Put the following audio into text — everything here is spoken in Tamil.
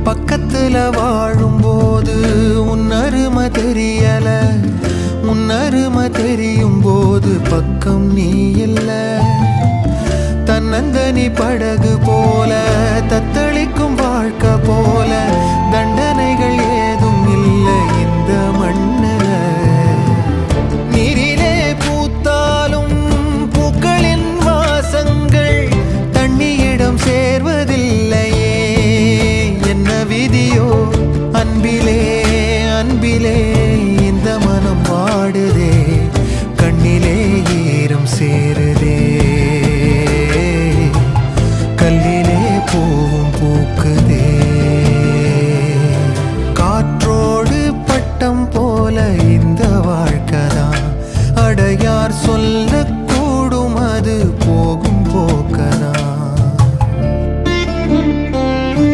பக்கத்துல வாழும்போது உன்னருமை தெரியல, உன்னருமை தெரியும் போது பக்கம் நீ இல்ல. தன்னந்தனி படகு போல தத்தளிக்கும் வாழ்க்கை போல தண்ட